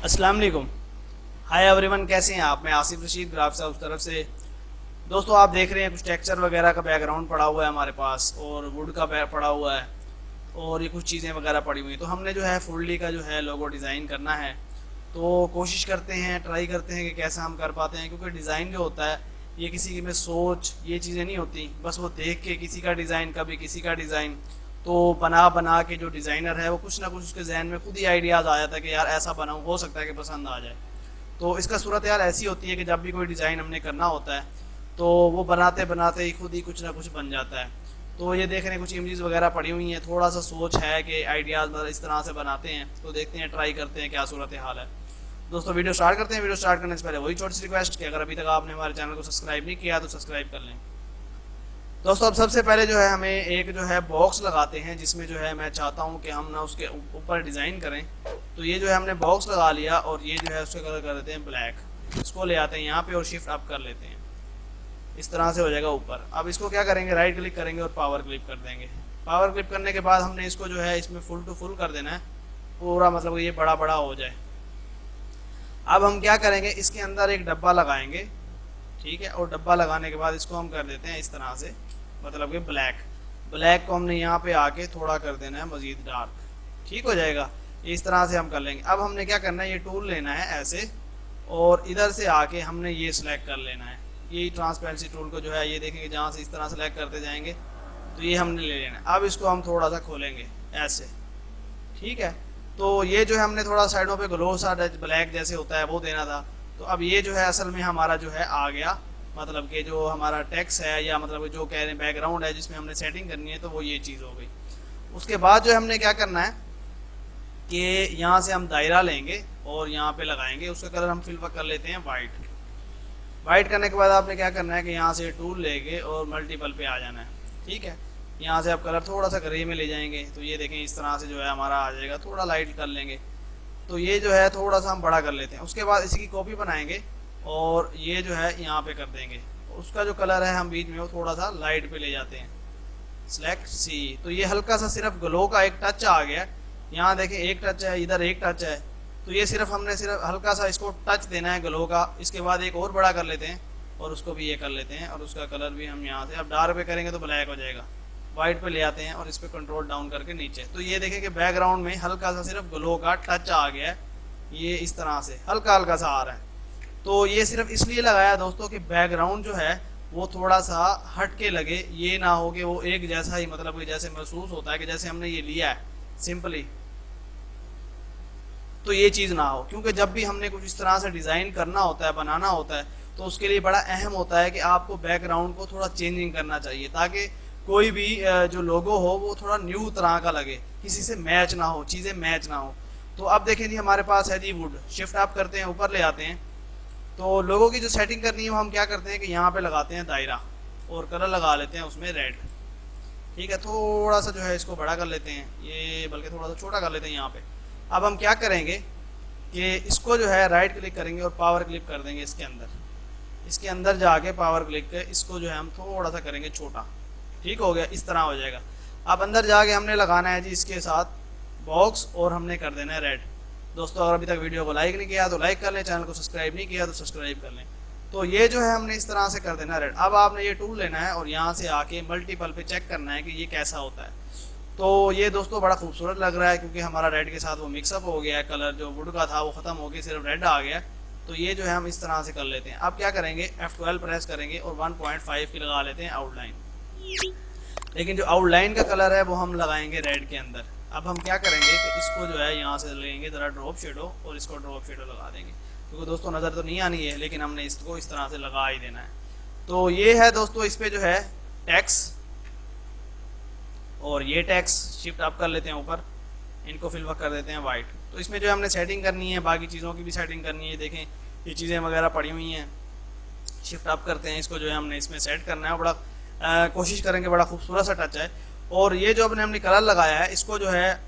अस्सलाम वालेकुम। Hi everyone, कैसे हैं आप? मैं आसिफ रशीद ग्राफ हाउस तरफ से। दोस्तों, आप देख रहे हैं कुछ टेक्सचर वगैरह का बैकग्राउंड पड़ा हुआ है हमारे पास, और वुड का पड़ा हुआ है, और ये कुछ चीज़ें वगैरह पड़ी हुई हैं। तो हमने जो है फुल्ली का जो है लोगो डिज़ाइन करना है। तो कोशिश करते हैं, ट्राई करते हैं कि कैसा हम कर पाते हैं, क्योंकि डिज़ाइन जो होता है ये किसी की में सोच ये चीज़ें नहीं होती, बस वो देख के किसी का डिज़ाइन, कभी किसी का डिज़ाइन, तो बना बना के जो डिज़ाइनर है वो कुछ ना कुछ उसके जहन में खुद ही आइडियाज़ आ जाता है कि यार ऐसा बनाऊँ, हो सकता है कि पसंद आ जाए। तो इसका सूरत यार ऐसी होती है कि जब भी कोई डिज़ाइन हमने करना होता है तो वो बनाते बनाते ही खुद ही कुछ ना कुछ बन जाता है। तो ये देख रहे हैं कुछ इमेजेस वगैरह पड़ी हुई हैं, थोड़ा सा सोच है कि आइडियाज़ मतलब इस तरह से बनाते हैं, तो देखते हैं, ट्राई करते हैं क्या सूरत हाल है। दोस्तों, वीडियो स्टार्ट करते हैं। वीडियो स्टार्ट करने से पहले वही छोटी सी रिक्वेस्ट कि अगर अभी तक आपने हमारे चैनल को सब्सक्राइब नहीं किया तो सब्सक्राइब कर लें। दोस्तों, अब सबसे पहले जो है हमें एक जो है बॉक्स लगाते हैं, जिसमें जो है मैं चाहता हूँ कि हम ना उसके ऊपर डिज़ाइन करें। तो ये जो है हमने बॉक्स लगा लिया, और ये जो है उसका कलर कर देते हैं ब्लैक। इसको ले आते हैं यहाँ पे और शिफ्ट अप कर लेते हैं, इस तरह से हो जाएगा ऊपर। अब इसको क्या करेंगे, राइट क्लिक करेंगे और पावर क्लिक कर देंगे। पावर क्लिक करने के बाद हमने इसको जो है इसमें फुल टू फुल कर देना है पूरा, मतलब ये बड़ा बड़ा हो जाए। अब हम क्या करेंगे, इसके अंदर एक डब्बा लगाएंगे, ठीक है। और डब्बा लगाने के बाद इसको हम कर देते हैं इस तरह से, मतलब कि ब्लैक। ब्लैक को हमने यहाँ पे आके थोड़ा कर देना है मजीद डार्क, ठीक हो जाएगा। इस तरह से हम कर लेंगे। अब हमने क्या करना है, ये टूल लेना है ऐसे, और इधर से आके हमने ये सिलेक्ट कर लेना है। ये ट्रांसपेरेंसी टूल को जो है ये देखेंगे, जहाँ से इस तरह सेलेक्ट करते जाएंगे तो ये हमने ले लेना है। अब इसको हम थोड़ा सा खोलेंगे ऐसे, ठीक है। तो ये जो है हमने थोड़ा साइडों पे ग्लो सा ब्लैक जैसे होता है वो देना था। तो अब ये जो है असल में हमारा जो है आ गया, मतलब कि जो हमारा टेक्स्ट है, या मतलब जो कह रहे हैं बैकग्राउंड है जिसमें हमने सेटिंग करनी है, तो वो ये चीज़ हो गई। उसके बाद जो हमने क्या करना है कि यहाँ से हम दायरा लेंगे और यहाँ पे लगाएंगे। उसका कलर हम फिल कर लेते हैं वाइट। वाइट करने के बाद आपने क्या करना है कि यहाँ से टूल लेके और मल्टीपल पे आ जाना है, ठीक है। यहाँ से आप कलर थोड़ा सा ग्रे में ले जाएंगे, तो ये देखें इस तरह से जो है हमारा आ जाएगा। थोड़ा लाइट कर लेंगे, तो ये जो है थोड़ा सा हम बड़ा कर लेते हैं। उसके बाद इसकी कॉपी बनाएंगे और ये जो है यहाँ पे कर देंगे। उसका जो कलर है हम बीच में वो थोड़ा सा लाइट पे ले जाते हैं, सिलेक्ट सी। तो ये हल्का सा सिर्फ ग्लो का एक टच आ गया। यहाँ देखें एक टच है, इधर एक टच है, तो ये सिर्फ हमने सिर्फ हल्का सा इसको टच देना है ग्लो का। इसके बाद एक और बड़ा कर लेते हैं और उसको भी ये कर लेते हैं, और उसका कलर भी हम यहाँ से, अब डार्क पे करेंगे तो ब्लैक हो जाएगा, वाइट पे ले आते हैं और इस पर कंट्रोल डाउन करके नीचे। तो ये देखें कि बैकग्राउंड में हल्का सा सिर्फ ग्लो का टच आ गया है, ये इस तरह से हल्का हल्का सा आ रहा है। तो ये सिर्फ इसलिए लगाया दोस्तों कि बैकग्राउंड जो है वो थोड़ा सा हट के लगे, ये ना हो कि वो एक जैसा ही, मतलब कि जैसे महसूस होता है कि जैसे हमने ये लिया है सिंपली, तो ये चीज़ ना हो। क्योंकि जब भी हमने कुछ इस तरह से डिज़ाइन करना होता है, बनाना होता है, तो उसके लिए बड़ा अहम होता है कि आपको बैकग्राउंड को थोड़ा चेंजिंग करना चाहिए, ताकि कोई भी जो लोगो हो वो थोड़ा न्यू तरह का लगे, किसी से मैच ना हो, चीज़ें मैच ना हो। तो अब देखें जी, हमारे पास है जी वुड। शिफ्ट आप करते हैं, ऊपर ले आते हैं। तो लोगों की जो सेटिंग करनी है वो हम क्या करते हैं कि यहाँ पे लगाते हैं दायरा, और कलर लगा लेते हैं उसमें रेड, ठीक है। थोड़ा सा जो है इसको बड़ा कर लेते हैं, ये बल्कि थोड़ा सा छोटा कर लेते हैं यहाँ पे। अब हम क्या करेंगे कि इसको जो है राइट क्लिक करेंगे और पावर क्लिक कर देंगे इसके अंदर। इसके अंदर जाके पावर क्लिक कर इसको जो है हम थोड़ा सा करेंगे छोटा, ठीक हो गया, इस तरह हो जाएगा। अब अंदर जाके हमने लगाना है जी इसके साथ बॉक्स, और हमने कर देना है रेड। दोस्तों, अगर अभी तक वीडियो को लाइक नहीं किया तो लाइक कर लें, चैनल को सब्सक्राइब नहीं किया तो सब्सक्राइब कर लें। तो ये जो है हमने इस तरह से कर देना रेड। अब आपने ये टूल लेना है और यहाँ से आके मल्टीपल पे चेक करना है कि ये कैसा होता है। तो ये दोस्तों बड़ा खूबसूरत लग रहा है, क्योंकि हमारा रेड के साथ वो मिक्सअप हो गया है, कलर जो वुड का था वो ख़त्म हो गया, सिर्फ रेड आ गया। तो ये जो है हम इस तरह से कर लेते हैं। अब क्या करेंगे, F12 प्रेस करेंगे और 1.5 की लगा लेते हैं आउटलाइन। लेकिन जो आउटलाइन का कलर है वो हम लगाएंगे रेड के अंदर। अब हम क्या करेंगे कि इसको जो है यहाँ से लेंगे ज़रा ड्रॉप शेडो, और इसको ड्रॉप शेडो लगा देंगे, क्योंकि दोस्तों नज़र तो नहीं आनी है, लेकिन हमने इसको इस तरह से लगा ही देना है। तो ये है दोस्तों, इस पर जो है टैक्स, और ये टैक्स शिफ्ट अप कर लेते हैं ऊपर, इनको फिल कर देते हैं वाइट। तो इसमें जो हमने सेटिंग करनी है, बाकी चीज़ों की भी सेटिंग करनी है। देखें ये चीज़ें वगैरह पड़ी हुई हैं, शिफ्ट अप करते हैं, इसको जो है हमने इसमें सेट करना है। बड़ा कोशिश करेंगे, बड़ा खूबसूरत सा टच है। और ये जो हमने कलर लगाया है, इसको जो है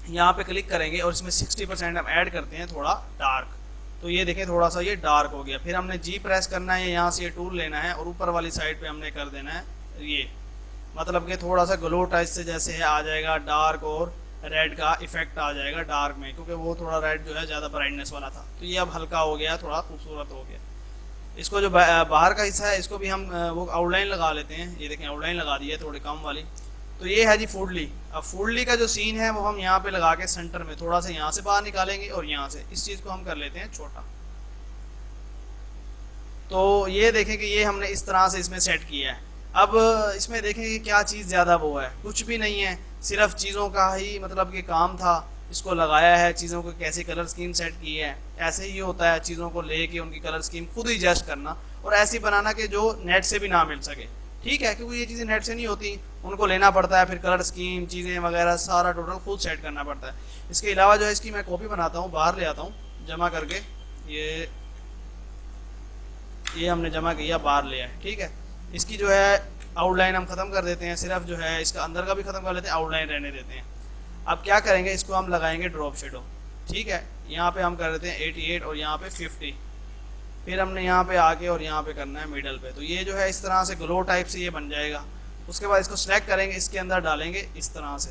यहाँ पे क्लिक करेंगे और इसमें 60% हम ऐड करते हैं थोड़ा डार्क। तो ये देखें थोड़ा सा ये डार्क हो गया। फिर हमने जी प्रेस करना है, यहाँ से ये टूल लेना है और ऊपर वाली साइड पे हमने कर देना है ये, मतलब कि थोड़ा सा ग्लो टच से जैसे है आ जाएगा डार्क और रेड का इफेक्ट आ जाएगा डार्क में, क्योंकि वो थोड़ा रेड जो है ज़्यादा ब्राइटनेस वाला था। तो ये अब हल्का हो गया, थोड़ा खूबसूरत हो गया। इसको जो बाहर का हिस्सा है इसको भी हम वो आउटलाइन लगा लेते हैं। ये देखें आउटलाइन लगा दी है थोड़ी कम वाली। तो ये है जी फूडली। अब फूडली का जो सीन है वो हम यहाँ पे लगा के सेंटर में थोड़ा सा यहाँ से बाहर निकालेंगे और यहाँ से इस चीज़ को हम कर लेते हैं छोटा। तो ये देखें कि ये हमने इस तरह से इसमें सेट किया है। अब इसमें देखें कि क्या चीज़ ज़्यादा वो है, कुछ भी नहीं है, सिर्फ चीज़ों का ही मतलब कि काम था। इसको लगाया है, चीज़ों को कैसे कलर स्कीम सेट की है। ऐसे ही होता है, चीज़ों को लेके उनकी कलर स्कीम खुद ही एडजस्ट करना और ऐसी बनाना कि जो नेट से भी ना मिल सके। ठीक है, क्योंकि ये चीज़ें नेट से नहीं होती, उनको लेना पड़ता है, फिर कलर स्कीम चीज़ें वगैरह सारा टोटल खुद सेट करना पड़ता है। इसके अलावा जो है इसकी मैं कॉपी बनाता हूँ, बाहर ले आता हूँ जमा करके। ये हमने जमा किया, बाहर ले आए। ठीक है, इसकी जो है आउटलाइन हम ख़त्म कर देते हैं, सिर्फ जो है इसका अंदर का भी ख़त्म कर लेते हैं, आउटलाइन रहने देते हैं। अब क्या करेंगे, इसको हम लगाएंगे ड्रॉप शेडो। ठीक है, यहाँ पे हम कर देते हैं 88 और यहाँ पे 50। फिर हमने यहाँ पे आके और यहाँ पे करना है मिडल पे। तो ये जो है इस तरह से ग्लो टाइप से ये बन जाएगा। उसके बाद इसको सिलेक्ट करेंगे, इसके अंदर डालेंगे इस तरह से,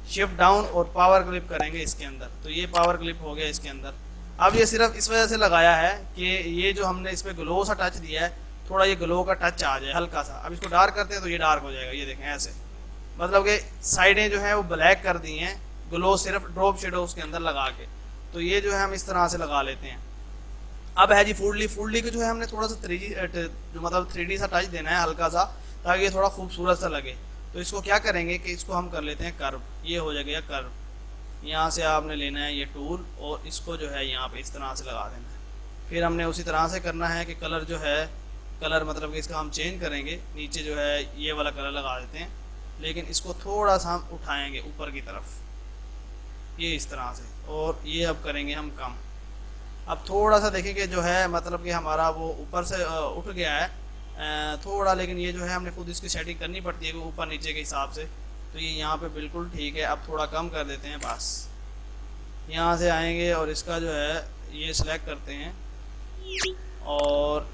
शिफ्ट डाउन और पावर क्लिप करेंगे इसके अंदर। तो ये पावर क्लिप हो गया इसके अंदर। अब ये सिर्फ इस वजह से लगाया है कि ये जो हमने इस पर ग्लो सा टच दिया है, थोड़ा ये ग्लो का टच आ जाए हल्का सा। अब इसको डार्क करते हैं तो ये डार्क हो जाएगा। ये देखें ऐसे, मतलब कि साइडें जो है वो ब्लैक कर दी हैं, ग्लो सिर्फ ड्रॉप शेडो उसके अंदर लगा के। तो ये जो है हम इस तरह से लगा लेते हैं। अब है जी फूडली। फूडली को जो है हमने थोड़ा सा 3D जो मतलब 3D सा टच देना है हल्का सा, ताकि ये थोड़ा खूबसूरत सा लगे। तो इसको क्या करेंगे कि इसको हम कर लेते हैं कर्व। ये हो जाएगा कर्व। यहाँ से आपने लेना है ये टूल और इसको जो है यहाँ पे इस तरह से लगा देना है। फिर हमने उसी तरह से करना है कि कलर जो है, कलर मतलब कि इसका हम चेंज करेंगे। नीचे जो है ये वाला कलर लगा देते हैं, लेकिन इसको थोड़ा सा हम उठाएंगे ऊपर की तरफ, ये इस तरह से। और ये अब करेंगे हम कम। अब थोड़ा सा देखेंगे जो है मतलब कि हमारा वो ऊपर से उठ गया है थोड़ा, लेकिन ये जो है हमने खुद इसकी सेटिंग करनी पड़ती है ऊपर नीचे के हिसाब से। तो ये यहाँ पे बिल्कुल ठीक है। अब थोड़ा कम कर देते हैं बस। यहाँ से आएंगे और इसका जो है ये सिलेक्ट करते हैं और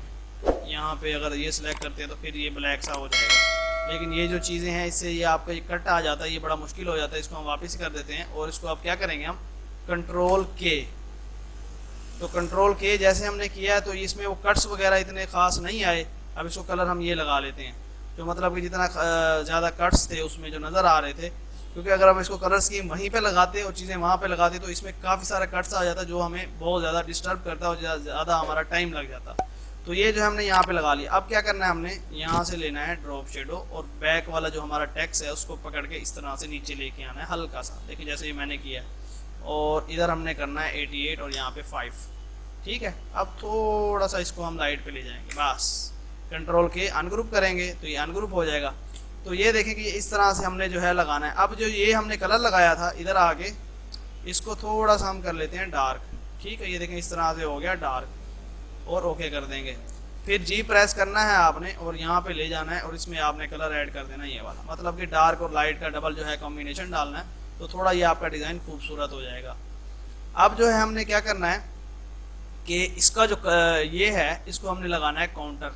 यहाँ पे अगर ये सिलेक्ट करते हैं तो फिर ये ब्लैक सा हो जाएगा। लेकिन ये जो चीज़ें हैं इससे ये आपका ये कट आ जाता है, ये बड़ा मुश्किल हो जाता है। इसको हम वापस कर देते हैं और इसको अब क्या करेंगे हम कंट्रोल के। तो कंट्रोल के जैसे हमने किया तो इसमें वो कट्स वगैरह इतने ख़ास नहीं आए। अब इसको कलर हम ये लगा लेते हैं, जो मतलब कि जितना ज़्यादा कट्स थे उसमें जो नज़र आ रहे थे, क्योंकि अगर हम इसको कलर स्कीम वहीं पे लगाते और चीज़ें वहाँ पे लगाते तो इसमें काफ़ी सारा कट्स आ जाता, जो हमें बहुत ज़्यादा डिस्टर्ब करता और ज़्यादा हमारा टाइम लग जाता। तो ये जो हमने यहाँ पे लगा लिया। अब क्या करना है, हमने यहाँ से लेना है ड्रॉप शेडो और बैक वाला जो हमारा टेक्स्ट है उसको पकड़ के इस तरह से नीचे लेके आना है हल्का सा। देखिए जैसे ये मैंने किया है। और इधर हमने करना है 88 और यहाँ पे 5। ठीक है, अब थोड़ा सा इसको हम लाइट पे ले जाएंगे, बस कंट्रोल के अनग्रुप करेंगे तो ये अनग्रुप हो जाएगा। तो ये देखें कि इस तरह से हमने जो है लगाना है। अब जो ये हमने कलर लगाया था इधर आके, इसको थोड़ा सा हम कर लेते हैं डार्क। ठीक है, ये देखें इस तरह से हो गया डार्क और ओके कर देंगे। फिर जी प्रेस करना है आपने और यहाँ पे ले जाना है और इसमें आपने कलर ऐड कर देना है ये वाला, मतलब कि डार्क और लाइट का डबल जो है कॉम्बिनेशन डालना है। तो थोड़ा ये आपका डिज़ाइन खूबसूरत हो जाएगा। अब जो है हमने क्या करना है कि इसका जो ये है इसको हमने लगाना है काउंटर,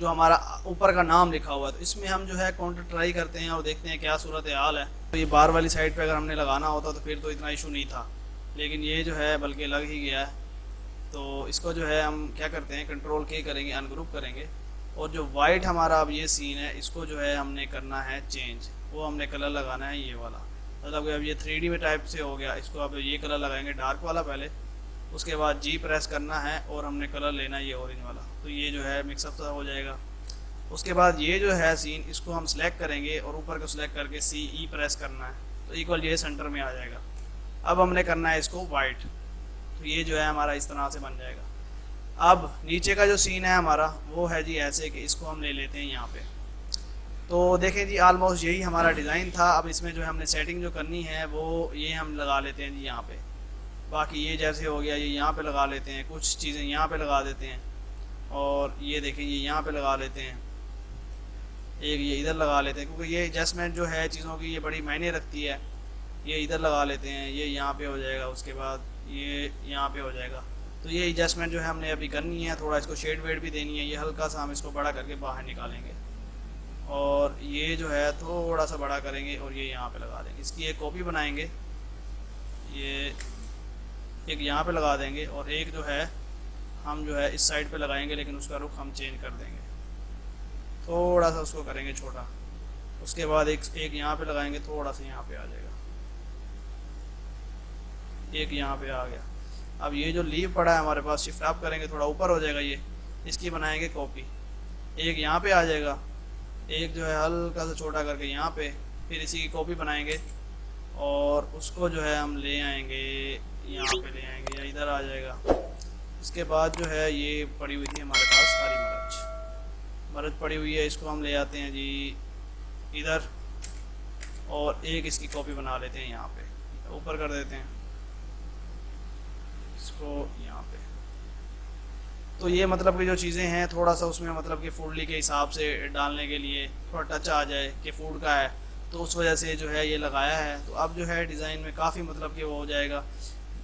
जो हमारा ऊपर का नाम लिखा हुआ है। तो इसमें हम जो है काउंटर ट्राई करते हैं और देखते हैं क्या सूरत हाल है। तो ये बाहर वाली साइड पे अगर हमने लगाना होता तो फिर तो इतना इशू नहीं था, लेकिन ये जो है बल्कि लग ही गया है। तो इसको जो है हम क्या करते हैं कंट्रोल के करेंगे, अनग्रुप करेंगे और जो वाइट हमारा अब ये सीन है इसको जो है हमने करना है चेंज। वो हमने कलर लगाना है ये वाला, मतलब कि अब ये 3D में टाइप से हो गया। इसको अब ये कलर लगाएंगे डार्क वाला पहले, उसके बाद जी प्रेस करना है और हमने कलर लेना है ये ऑरेंज वाला। तो ये जो है मिक्सअप सा हो जाएगा। उसके बाद ये जो है सीन इसको हम सिलेक्ट करेंगे और ऊपर को सिलेक्ट करके CE प्रेस करना है तो इक्वल ये सेंटर में आ जाएगा। अब हमने करना है इसको वाइट, तो ये जो है हमारा इस तरह से बन जाएगा। अब नीचे का जो सीन है हमारा वो है जी ऐसे कि इसको हम ले लेते हैं यहाँ पे। तो देखें जी ऑलमोस्ट यही हमारा डिज़ाइन था। अब इसमें जो हमने सेटिंग जो करनी है वो ये हम लगा लेते हैं जी यहाँ पे। बाकी ये जैसे हो गया ये यहाँ पे लगा लेते हैं, कुछ चीज़ें यहाँ पे लगा देते हैं और ये देखें ये यहाँ पे लगा लेते हैं, एक ये इधर लगा लेते हैं, क्योंकि ये एडजस्टमेंट जो है चीज़ों की ये बड़ी मायने रखती है। ये इधर लगा लेते हैं, ये यहाँ पे हो जाएगा, उसके बाद ये यहाँ पे हो जाएगा। तो ये एडजस्टमेंट जो है हमने अभी करनी है, थोड़ा इसको शेड वेड भी देनी है। ये हल्का सा हम इसको बड़ा करके बाहर निकालेंगे और ये जो है थोड़ा सा बड़ा करेंगे और ये यहाँ पे लगा देंगे। इसकी एक कॉपी बनाएंगे, ये एक यहाँ पे लगा देंगे और एक जो है हम जो है इस साइड पे लगाएंगे, लेकिन उसका रुख हम चेंज कर देंगे, थोड़ा सा उसको करेंगे छोटा। उसके बाद एक यहाँ पे लगाएंगे, थोड़ा सा यहाँ पे आ जाएगा, एक यहाँ पे आ गया। अब ये जो लीव पड़ा है हमारे पास, शिफ्ट अप करेंगे थोड़ा ऊपर हो जाएगा, ये इसकी बनाएंगे कॉपी, एक यहाँ पे आ जाएगा, एक जो है हल्का सा छोटा करके यहाँ पे, फिर इसी की कॉपी बनाएंगे और उसको जो है हम ले आएंगे यहाँ पे, ले आएंगे या इधर आ जाएगा। इसके बाद जो है ये पड़ी हुई थी हमारे पास हरी मिर्च पड़ी हुई है, इसको हम ले आते हैं जी इधर और एक इसकी कॉपी बना लेते हैं, यहाँ पे ऊपर कर देते हैं इसको यहाँ पे। तो ये मतलब कि जो चीज़ें हैं थोड़ा सा उसमें मतलब कि फूडली के हिसाब से डालने के लिए थोड़ा टच आ जाए कि फूड का है, तो उस वजह से जो है ये लगाया है। तो अब जो है डिज़ाइन में काफ़ी मतलब कि वो हो जाएगा।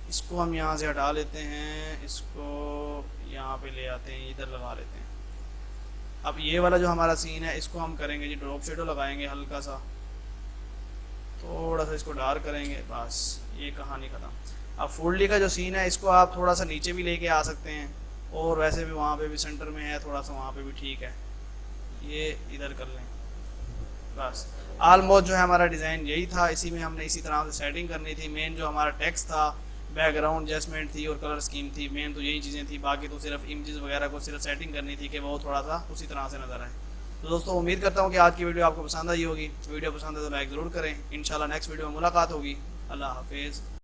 इसको हम यहाँ से हटा लेते हैं, इसको यहाँ पे ले आते हैं, इधर लगा लेते हैं। अब ये वाला जो हमारा सीन है इसको हम करेंगे जी ड्रॉप शेडो लगाएंगे, हल्का सा थोड़ा सा इसको डार्क करेंगे, बस ये कहानी ख़त्म। अब फूडली का जो सीन है इसको आप थोड़ा सा नीचे भी लेके आ सकते हैं और वैसे भी वहाँ पे भी सेंटर में है थोड़ा सा, वहाँ पे भी ठीक है, ये इधर कर लें बस। ऑलमोस्ट जो है हमारा डिज़ाइन यही था, इसी में हमने इसी तरह से सेटिंग करनी थी। मेन जो हमारा टेक्स्ट था, बैकग्राउंड एडजस्टमेंट थी और कलर स्कीम थी, मेन तो यही चीज़ें थी। बाकी तो सिर्फ इमेजेस वगैरह को सिर्फ सेटिंग करनी थी कि वो थोड़ा सा उसी तरह से नज़र आए। तो दोस्तों उम्मीद करता हूँ कि आज की वीडियो आपको पसंद आई होगी। वीडियो पसंद है तो लाइक ज़रूर करें। इंशाल्लाह नेक्स्ट वीडियो में मुलाकात होगी। अल्लाह हाफिज़।